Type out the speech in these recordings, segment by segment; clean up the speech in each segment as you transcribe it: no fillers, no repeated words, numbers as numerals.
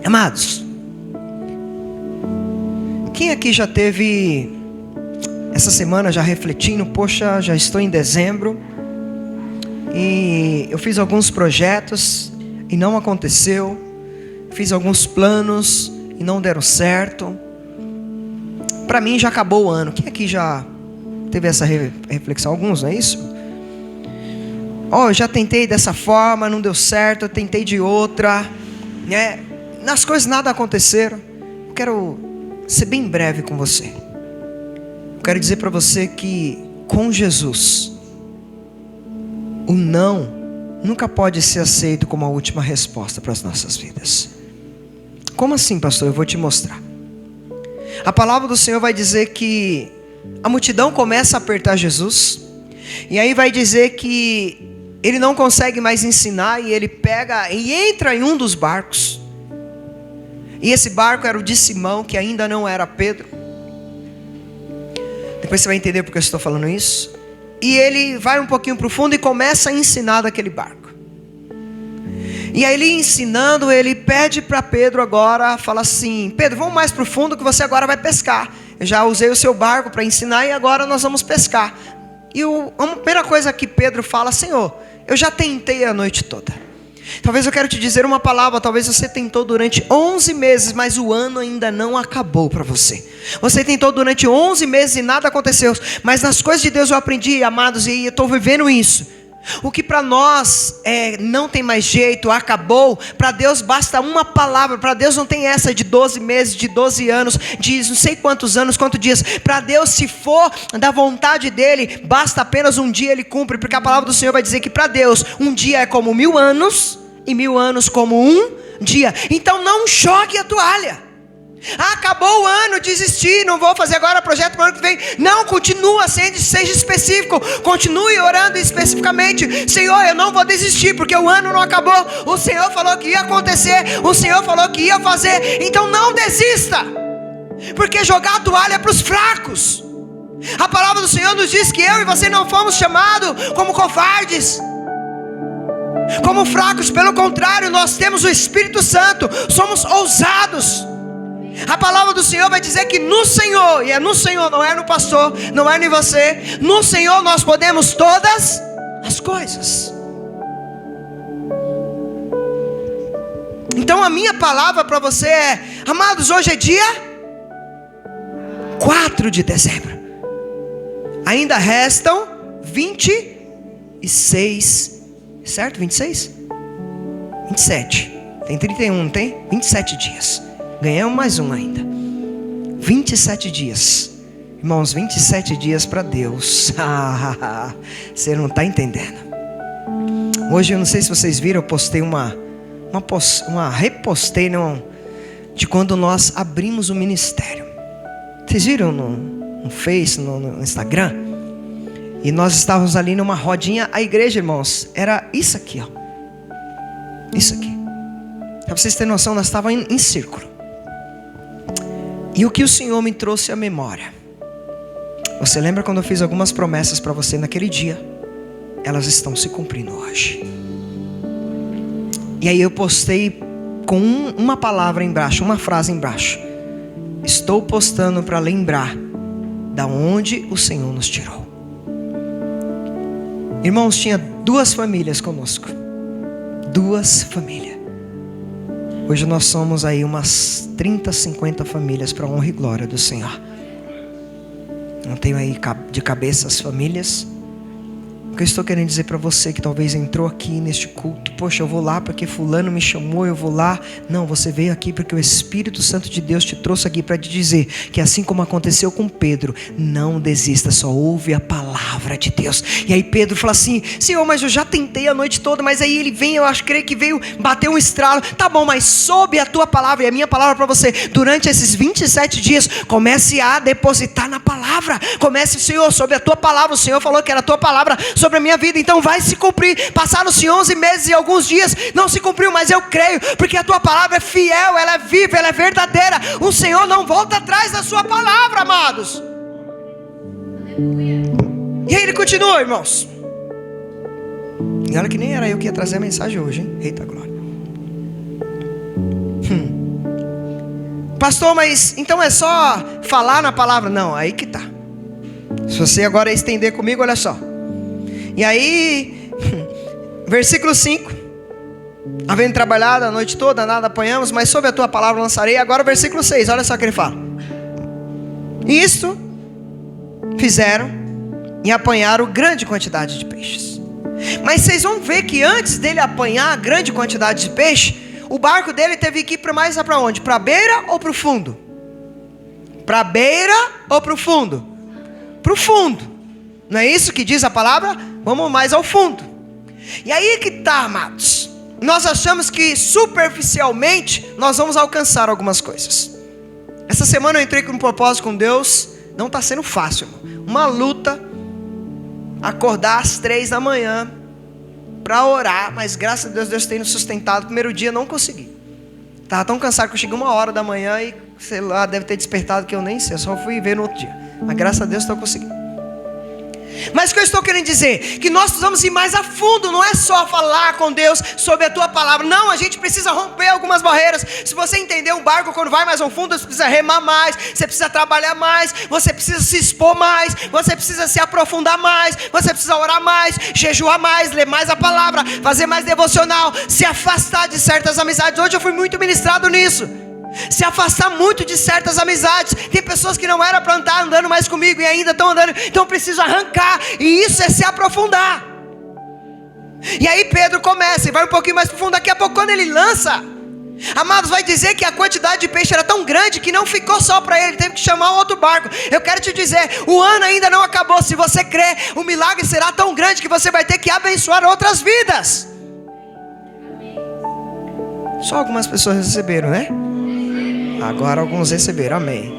Amados, quem aqui já teve essa semana já refletindo, poxa, já estou em dezembro e eu fiz alguns projetos e não aconteceu, fiz alguns planos e não deram certo. Para mim já acabou o ano. Quem aqui já teve essa reflexão? Alguns, não é isso? Eu já tentei dessa forma, não deu certo, eu tentei de outra, né? Nas coisas nada aconteceram. Eu quero ser bem breve com você. Eu quero dizer para você que com Jesus, o não nunca pode ser aceito como a última resposta para as nossas vidas. Como assim, pastor? Eu vou te mostrar. A palavra do Senhor vai dizer que a multidão começa a apertar Jesus, e aí vai dizer que ele não consegue mais ensinar, e ele pega e entra em um dos barcos, e esse barco era o de Simão, que ainda não era Pedro. Depois você vai entender porque eu estou falando isso. E ele vai um pouquinho para o fundo e começa a ensinar daquele barco. E aí ele ensinando, ele pede para Pedro agora, fala assim: Pedro, vamos mais para o fundo que você agora vai pescar. Eu já usei o seu barco para ensinar e agora nós vamos pescar. E a primeira coisa que Pedro fala: Senhor, eu já tentei a noite toda. Talvez eu quero te dizer uma palavra, talvez você tentou durante 11 meses, mas o ano ainda não acabou para você. Você tentou durante 11 meses e nada aconteceu, mas nas coisas de Deus eu aprendi, amados, e eu estou vivendo isso. O que para nós não tem mais jeito, acabou, para Deus basta uma palavra. Para Deus não tem essa de 12 meses, de 12 anos, de não sei quantos anos, quantos dias. Para Deus, se for da vontade dEle, basta apenas um dia Ele cumpre. Porque a palavra do Senhor vai dizer que para Deus um dia é como 1000 anos, e 1000 anos como um dia. Então não jogue a toalha. Acabou o ano, desisti, não vou fazer agora projeto para o ano que vem. Não, continua, seja específico, continue orando especificamente. Senhor, eu não vou desistir, porque o ano não acabou. O Senhor falou que ia acontecer, o Senhor falou que ia fazer. Então não desista, porque jogar a toalha é para os fracos. A palavra do Senhor nos diz que eu e você não fomos chamados como covardes, como fracos. Pelo contrário, nós temos o Espírito Santo, somos ousados. A palavra do Senhor vai dizer que no Senhor, e é no Senhor, não é no pastor, não é em você, no Senhor nós podemos todas as coisas. Então a minha palavra para você é: amados, hoje é dia 4 de dezembro, ainda restam 26, certo? 26? 27, tem 31, não tem? 27 dias. Ganhamos mais um ainda. 27 dias. Irmãos, 27 dias para Deus. Você não está entendendo. Hoje eu não sei se vocês viram, eu postei repostei de quando nós abrimos o ministério. Vocês viram no Face, no Instagram? E nós estávamos ali numa rodinha. A igreja, irmãos, era isso aqui, ó. Isso aqui. Para vocês terem noção, nós estávamos em círculo. E o que o Senhor me trouxe à memória? Você lembra quando eu fiz algumas promessas para você naquele dia? Elas estão se cumprindo hoje. E aí eu postei com uma palavra embaixo, uma frase embaixo: estou postando para lembrar da onde o Senhor nos tirou. Irmãos, tinha 2 famílias conosco. 2 famílias. Hoje nós somos aí umas 30, 50 famílias para a honra e glória do Senhor. Não tenho aí de cabeça as famílias. O que eu estou querendo dizer para você que talvez entrou aqui neste culto: poxa, eu vou lá porque fulano me chamou, eu vou lá. Não, você veio aqui porque o Espírito Santo de Deus te trouxe aqui para te dizer que assim como aconteceu com Pedro, não desista, só ouve a palavra de Deus. E aí Pedro fala assim: Senhor, mas eu já tentei a noite toda. Mas aí ele vem, creio que veio bater um estralo. Tá bom, mas sob a tua palavra, e a minha palavra para você, durante esses 27 dias, comece a depositar na palavra. Comece, Senhor, sobre a tua palavra. O Senhor falou que era a tua palavra sobre a minha vida, então vai se cumprir. Passaram-se 11 meses e alguns dias não se cumpriu, mas eu creio, porque a tua palavra é fiel, ela é viva, ela é verdadeira. O Senhor não volta atrás da sua palavra, amados. E aí ele continua, irmãos. E olha que nem era eu que ia trazer a mensagem hoje, hein? Eita glória. Pastor, mas então é só falar na palavra? Não, aí que tá. Se você agora estender comigo, olha só. E aí, versículo 5. Havendo trabalhado a noite toda, nada apanhamos, mas sob a tua palavra lançarei. Agora o versículo 6, olha só o que ele fala. Isto fizeram e apanharam grande quantidade de peixes. Mas vocês vão ver que antes dele apanhar grande quantidade de peixe, o barco dele teve que ir para onde? Para a beira ou para o fundo? Para a beira ou para o fundo? Para o fundo. Não é isso que diz a palavra? Vamos mais ao fundo. E aí que tá, amados. Nós achamos que superficialmente nós vamos alcançar algumas coisas. Essa semana eu entrei com um propósito com Deus. Não está sendo fácil, irmão. Uma luta. Acordar às 3 da manhã para orar, mas graças a Deus, Deus tem nos sustentado. No primeiro dia não consegui. Estava tão cansado que eu cheguei 1h da manhã e sei lá, deve ter despertado que eu nem sei, eu só fui ver no outro dia. Mas graças a Deus estou conseguindo. Mas o que eu estou querendo dizer? Que nós precisamos ir mais a fundo. Não é só falar com Deus sobre a tua palavra. Não, a gente precisa romper algumas barreiras. Se você entender um barco, quando vai mais ao fundo, você precisa remar mais, você precisa trabalhar mais, você precisa se expor mais, você precisa se aprofundar mais, você precisa orar mais, jejuar mais, ler mais a palavra, fazer mais devocional, se afastar de certas amizades. Hoje eu fui muito ministrado nisso. Se afastar muito de certas amizades. Tem pessoas que não era para estar andando mais comigo e ainda estão andando. Então eu preciso arrancar. E isso é se aprofundar. E aí Pedro começa e vai um pouquinho mais profundo. Daqui a pouco quando ele lança, amados, vai dizer que a quantidade de peixe era tão grande que não ficou só para ele, teve que chamar um outro barco. Eu quero te dizer, o ano ainda não acabou. Se você crê, o milagre será tão grande que você vai ter que abençoar outras vidas. Só algumas pessoas receberam, né? Agora alguns receberam, amém.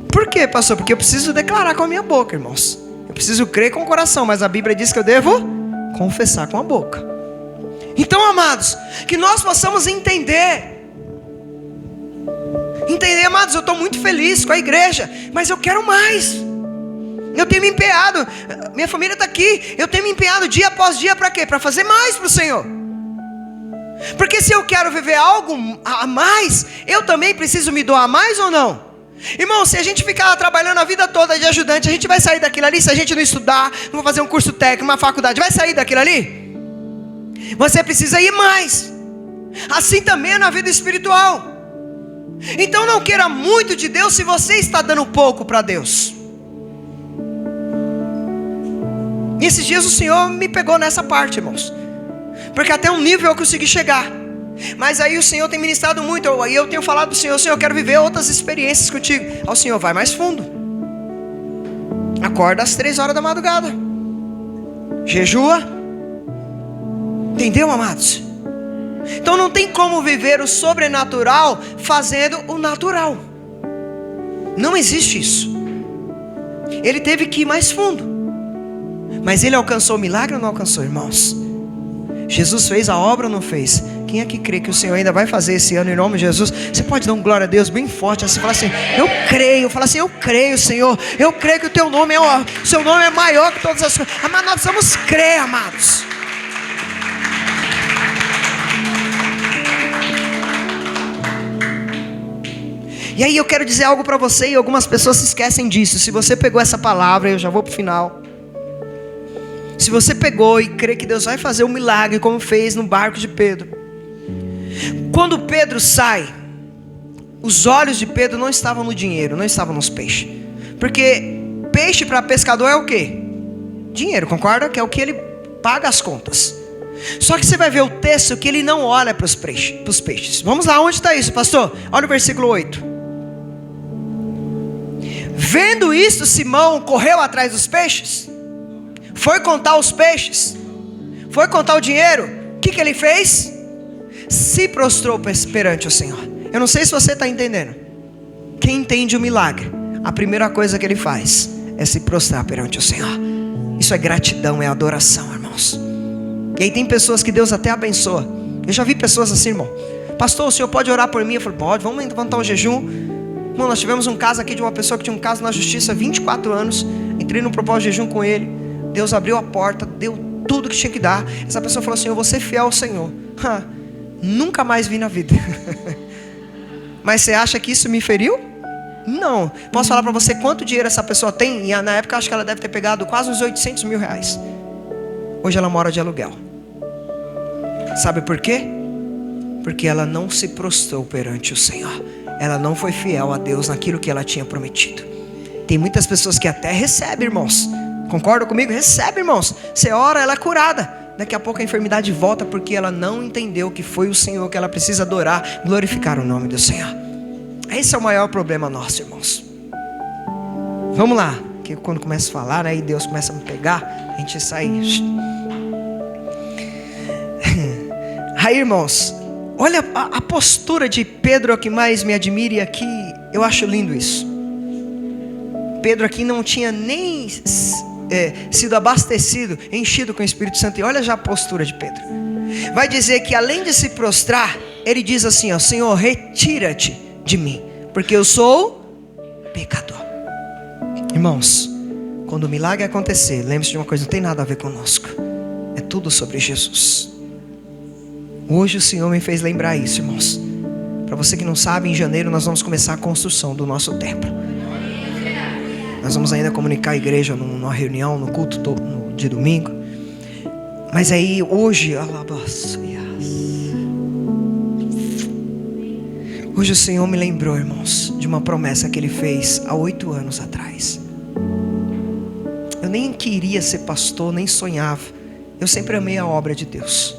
Por quê, pastor? Porque eu preciso declarar com a minha boca, irmãos. Eu preciso crer com o coração, mas a Bíblia diz que eu devo confessar com a boca. Então, amados, que nós possamos entender, amados, eu estou muito feliz com a igreja, mas eu quero mais. Eu tenho me empenhado, minha família está aqui, eu tenho me empenhado dia após dia para quê? Para fazer mais para o Senhor. Porque se eu quero viver algo a mais, eu também preciso me doar mais ou não? Irmão, se a gente ficar trabalhando a vida toda de ajudante, a gente vai sair daquilo ali? Se a gente não estudar, não fazer um curso técnico, uma faculdade, vai sair daquilo ali? Você precisa ir mais. Assim também é na vida espiritual. Então não queira muito de Deus se você está dando pouco para Deus. E esses dias o Senhor me pegou nessa parte, irmãos. Porque até um nível eu consegui chegar. Mas aí o Senhor tem ministrado muito. E eu tenho falado para o Senhor, Senhor, eu quero viver outras experiências contigo. Aí o Senhor, vai mais fundo. Acorda às 3 horas da madrugada. Jejua. Entendeu, amados? Então não tem como viver o sobrenatural fazendo o natural. Não existe isso. Ele teve que ir mais fundo. Mas ele alcançou o milagre ou não alcançou, irmãos? Jesus fez a obra ou não fez? Quem é que crê que o Senhor ainda vai fazer esse ano em nome de Jesus? Você pode dar um glória a Deus bem forte, assim, falar assim, eu creio. Fala assim, eu creio, Senhor. Eu creio que o teu nome o seu nome é maior que todas as coisas. Mas nós precisamos crer, amados. E aí eu quero dizer algo para você, e algumas pessoas se esquecem disso. Se você pegou essa palavra, eu já vou para o final. Se você pegou e crê que Deus vai fazer um milagre, como fez no barco de Pedro. Quando Pedro sai, os olhos de Pedro não estavam no dinheiro, não estavam nos peixes. Porque peixe para pescador é o quê? Dinheiro, concorda? Que é o que ele paga as contas. Só que você vai ver o texto que ele não olha para os peixes. Vamos lá, onde está isso, pastor? Olha o versículo 8. Vendo isto, Simão correu atrás dos peixes. Foi contar os peixes. Foi contar o dinheiro. O que ele fez? Se prostrou perante o Senhor. Eu não sei se você está entendendo. Quem entende o milagre, a primeira coisa que ele faz é se prostrar perante o Senhor. Isso é gratidão, é adoração, irmãos. E aí tem pessoas que Deus até abençoa. Eu já vi pessoas assim, irmão. Pastor, o senhor pode orar por mim? Eu falei, pode, vamos levantar o jejum. Irmão, nós tivemos um caso aqui de uma pessoa que tinha um caso na justiça há 24 anos. Entrei no propósito de jejum com ele. Deus abriu a porta, deu tudo que tinha que dar. Essa pessoa falou assim, eu vou ser fiel ao Senhor. Nunca mais vi na vida. Mas você acha que isso me feriu? Não. Posso falar para você quanto dinheiro essa pessoa tem? E na época acho que ela deve ter pegado quase uns 800 mil reais. Hoje ela mora de aluguel. Sabe por quê? Porque ela não se prostrou perante o Senhor. Ela não foi fiel a Deus naquilo que ela tinha prometido. Tem muitas pessoas que até recebem, irmãos. Concorda comigo? Recebe, irmãos. Você ora, ela é curada. Daqui a pouco a enfermidade volta porque ela não entendeu que foi o Senhor que ela precisa adorar, glorificar o nome do Senhor. Esse é o maior problema nosso, irmãos. Vamos lá, que quando começa a falar, aí Deus começa a me pegar, a gente sai. Aí, irmãos, olha a postura de Pedro, é o que mais me admira, e aqui eu acho lindo isso. Pedro aqui não tinha nem sido abastecido, enchido com o Espírito Santo. E olha já a postura de Pedro. Vai dizer que além de se prostrar, ele diz assim, ó: Senhor, retira-te de mim, porque eu sou pecador. Irmãos, quando o milagre acontecer, lembre-se de uma coisa, não tem nada a ver conosco. É tudo sobre Jesus. Hoje o Senhor me fez lembrar isso, irmãos. Para você que não sabe, em janeiro nós vamos começar a construção do nosso templo. Nós vamos ainda comunicar a igreja numa reunião, no culto no de domingo. Mas aí hoje, hoje o Senhor me lembrou, irmãos, de uma promessa que Ele fez há 8 anos atrás. Eu nem queria ser pastor, nem sonhava. Eu sempre amei a obra de Deus.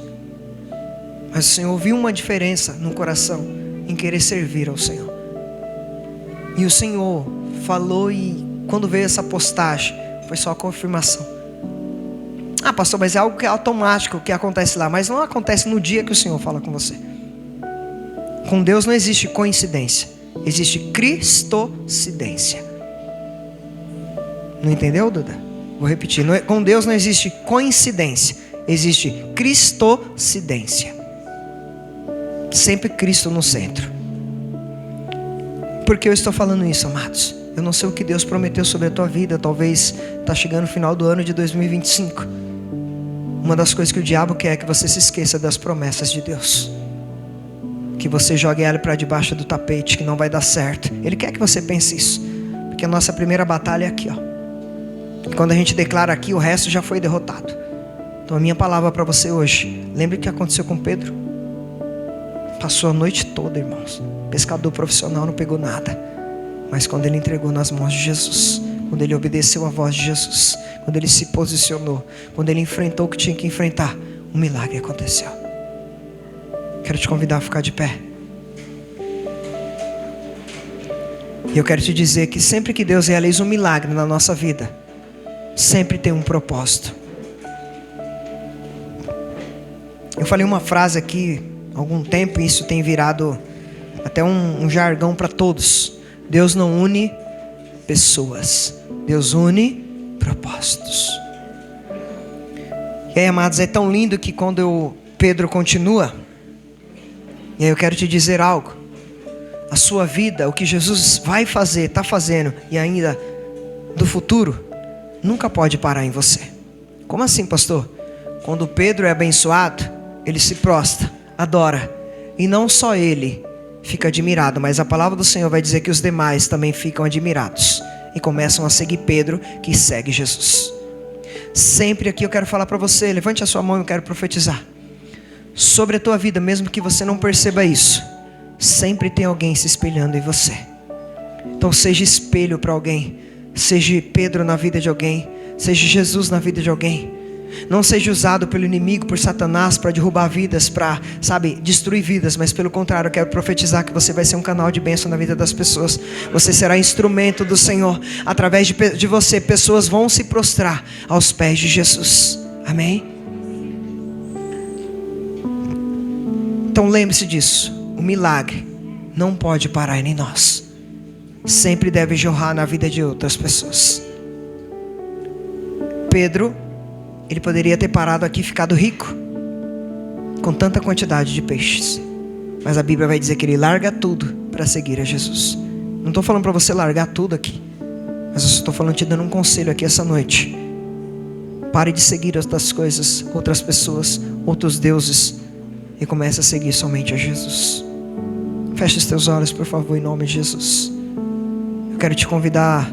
Mas o Senhor viu uma diferença no coração em querer servir ao Senhor. E o Senhor falou, e quando veio essa postagem, foi só a confirmação. Ah, pastor, mas é algo que é automático, que acontece lá. Mas não acontece no dia que o Senhor fala com você. Com Deus não existe coincidência, existe cristocidência. Não entendeu, Duda? Vou repetir. Com Deus não existe coincidência, existe cristocidência. Sempre Cristo no centro. Por que eu estou falando isso, amados? Eu não sei o que Deus prometeu sobre a tua vida. Talvez está chegando o final do ano de 2025. Uma das coisas que o diabo quer é que você se esqueça das promessas de Deus, que você jogue ela para debaixo do tapete, que não vai dar certo. Ele quer que você pense isso, porque a nossa primeira batalha é aqui, ó. E quando a gente declara aqui, o resto já foi derrotado. Então a minha palavra para você hoje: lembre o que aconteceu com Pedro. Passou a noite toda, irmãos, pescador profissional, não pegou nada. Mas quando ele entregou nas mãos de Jesus, quando ele obedeceu a voz de Jesus, quando ele se posicionou, quando ele enfrentou o que tinha que enfrentar, um milagre aconteceu. Quero te convidar a ficar de pé. E eu quero te dizer que sempre que Deus realiza um milagre na nossa vida, sempre tem um propósito. Eu falei uma frase aqui há algum tempo, e isso tem virado até um jargão para todos. Deus não une pessoas, Deus une propósitos. E aí, amados, é tão lindo que quando Pedro continua, e aí eu quero te dizer algo: a sua vida, o que Jesus vai fazer, está fazendo, e ainda do futuro, nunca pode parar em você. Como assim, pastor? Quando Pedro é abençoado, ele se prostra, adora, e não só ele fica admirado, mas a palavra do Senhor vai dizer que os demais também ficam admirados e começam a seguir Pedro, que segue Jesus. Sempre aqui eu quero falar para você, levante a sua mão, eu quero profetizar sobre a tua vida, mesmo que você não perceba isso. Sempre tem alguém se espelhando em você. Então seja espelho para alguém. Seja Pedro na vida de alguém, seja Jesus na vida de alguém. Não seja usado pelo inimigo, por Satanás, para derrubar vidas, para, destruir vidas. Mas pelo contrário, eu quero profetizar que você vai ser um canal de bênção na vida das pessoas. Você será instrumento do Senhor. Através de você, pessoas vão se prostrar aos pés de Jesus. Amém? Então lembre-se disso. O milagre não pode parar em nós. Sempre deve jorrar na vida de outras pessoas. Pedro, ele poderia ter parado aqui e ficado rico com tanta quantidade de peixes, mas a Bíblia vai dizer que ele larga tudo para seguir a Jesus. Não estou falando para você largar tudo aqui, mas eu estou falando, te dando um conselho aqui essa noite. Pare de seguir outras coisas, outras pessoas, outros deuses, e comece a seguir somente a Jesus. Feche os teus olhos, por favor, em nome de Jesus. Eu quero te convidar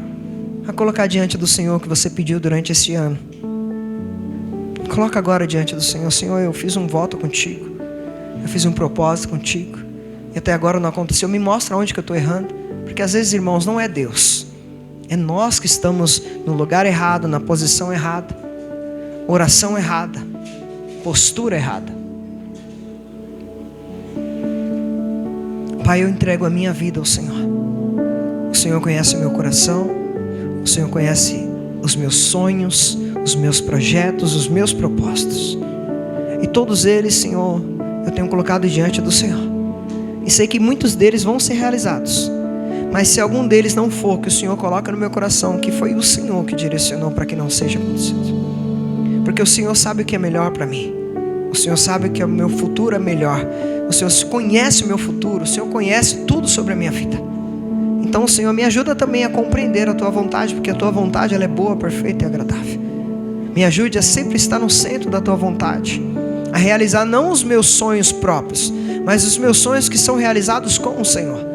a colocar diante do Senhor o que você pediu durante este ano. Coloca agora diante do Senhor. Senhor, eu fiz um voto contigo. Eu fiz um propósito contigo. E até agora não aconteceu. Me mostra onde que eu estou errando. Porque às vezes, irmãos, não é Deus. É nós que estamos no lugar errado, na posição errada. Oração errada. Postura errada. Pai, eu entrego a minha vida ao Senhor. O Senhor conhece o meu coração. O Senhor conhece os meus sonhos, os meus projetos, os meus propósitos. E todos eles, Senhor, eu tenho colocado diante do Senhor. E sei que muitos deles vão ser realizados. Mas se algum deles não for, que o Senhor coloca no meu coração, que foi o Senhor que direcionou para que não seja acontecido. Porque o Senhor sabe o que é melhor para mim. O Senhor sabe que o meu futuro é melhor. O Senhor conhece o meu futuro. O Senhor conhece tudo sobre a minha vida. Então, Senhor, me ajuda também a compreender a Tua vontade, porque a Tua vontade ela é boa, perfeita e agradável. Me ajude a sempre estar no centro da Tua vontade, a realizar não os meus sonhos próprios, mas os meus sonhos que são realizados com o Senhor.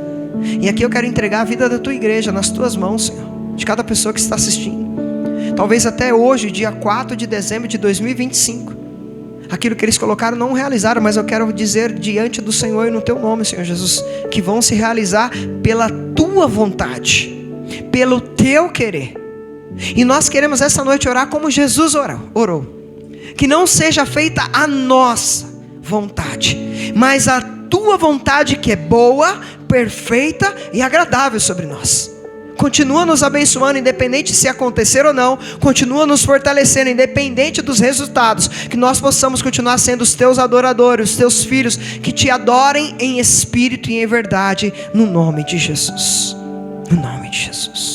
E aqui eu quero entregar a vida da Tua igreja nas Tuas mãos, Senhor, de cada pessoa que está assistindo. Talvez até hoje, dia 4 de dezembro de 2025, aquilo que eles colocaram não realizaram, mas eu quero dizer diante do Senhor e no Teu nome, Senhor Jesus, que vão se realizar pela Tua vontade, pelo Teu querer. E nós queremos essa noite orar como Jesus orou. Que não seja feita a nossa vontade, mas a Tua vontade, que é boa, perfeita e agradável sobre nós. Continua nos abençoando, independente se acontecer ou não. Continua nos fortalecendo, independente dos resultados. Que nós possamos continuar sendo os Teus adoradores, os Teus filhos, que Te adorem em espírito e em verdade, no nome de Jesus. No nome de Jesus.